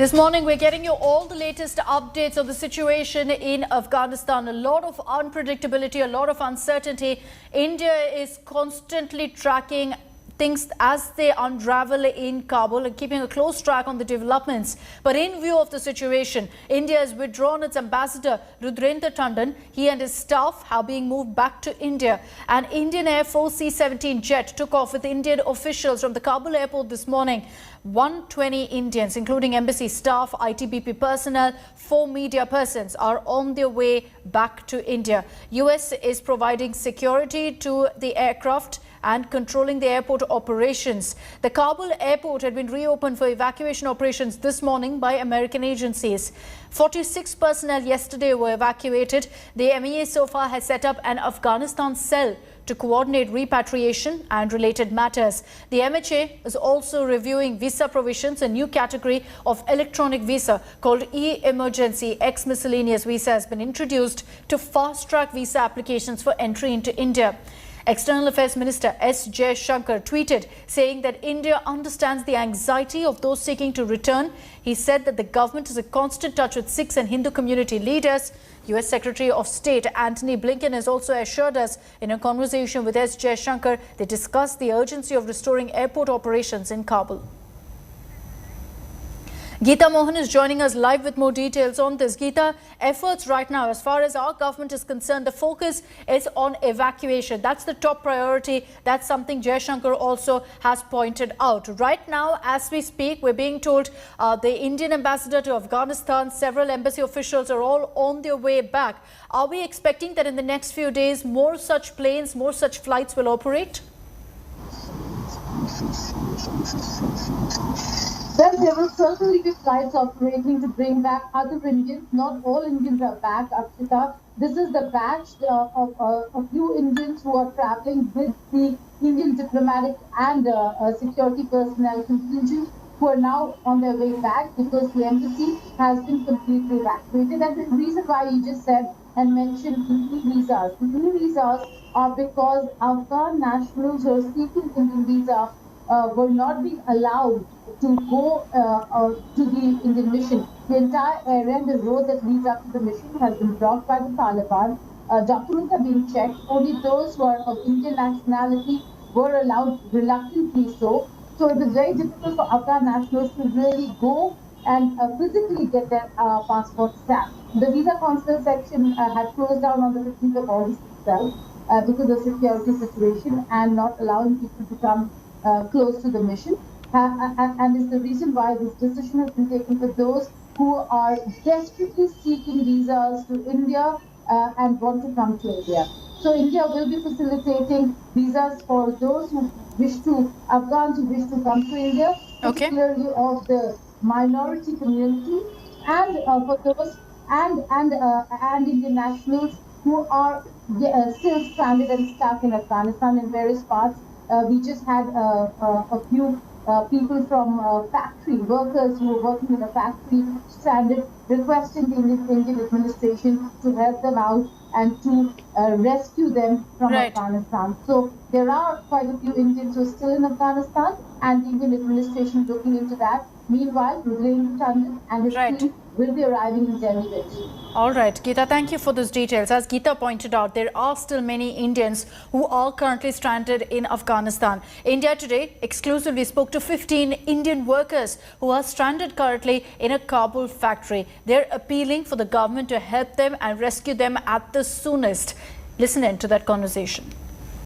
This morning, we're getting you all the latest updates of the situation in Afghanistan. A lot of unpredictability, a lot of uncertainty. India is constantly tracking things as they unravel in Kabul and keeping a close track on the developments. But in view of the situation, India has withdrawn its ambassador Rudrendra Tandon. He and his staff have been moved back to India. An Indian Air Force C-17 jet took off with Indian officials from the Kabul airport this morning. 120 Indians, including embassy staff, ITBP personnel, 4 media persons are on their way back to India. US is providing security to the aircraft and controlling the airport operations. The Kabul airport had been reopened for evacuation operations this morning by American agencies. 46 personnel yesterday were evacuated. The MEA so far has set up an Afghanistan cell to coordinate repatriation and related matters. The MHA is also reviewing visa provisions. A new category of electronic visa called e-emergency ex-miscellaneous visa has been introduced to fast-track visa applications for entry into India. External Affairs Minister S. Jaishankar tweeted saying that India understands the anxiety of those seeking to return. He said that the government is in constant touch with Sikhs and Hindu community leaders. US Secretary of State Antony Blinken has also assured us in a conversation with S. Jaishankar they discussed the urgency of restoring airport operations in Kabul. Geeta Mohan is joining us live with more details on this. Geeta, efforts right now, as far as our government is concerned, the focus is on evacuation. That's the top priority. That's something Jaishankar also has pointed out. Right now, as we speak, we're being told the Indian ambassador to Afghanistan, several embassy officials are all on their way back. Are we expecting that in the next few days, more such planes, more such flights will operate? Well, there will certainly be flights operating to bring back other Indians. Not all Indians are back, Akshita. This is the batch of a few Indians who are traveling with the Indian diplomatic and security personnel contingent who are now on their way back because the embassy has been completely evacuated. And the reason why you just said and mentioned e-visas. The e-visas are because Afghan nationals who are seeking Indian visa were not being allowed to go to the Indian mission. The entire area and the road that leads up to the mission has been blocked by the Taliban. Documents are being checked. Only those who are of Indian nationality were allowed reluctantly so. So it was very difficult for Afghan nationals to really go and physically get their passport stamped. The visa consular section had closed down on the 15th of August itself because of security situation and not allowing people to come close to the mission. And is the reason why this decision has been taken for those who are desperately seeking visas to India and want to come to India. So India will be facilitating visas for those who wish to, Afghans who wish to come to India, particularly of the minority community, and for those and Indian nationals who are still stranded and stuck in Afghanistan in various parts. We just had a few people from factory workers who were working in a factory stranded, requesting the Indian administration to help them out and to rescue them from Afghanistan. So there are quite a few Indians who are still in Afghanistan, and the Indian administration looking into that. Meanwhile, Rudrendra Tandon and his team will be arriving in Delhi very soon. All right, Geeta, thank you for those details. As Geeta pointed out, there are still many Indians who are currently stranded in Afghanistan. India Today exclusively spoke to 15 Indian workers who are stranded currently in a Kabul factory. They're appealing for the government to help them and rescue them at the soonest. Listen in to that conversation.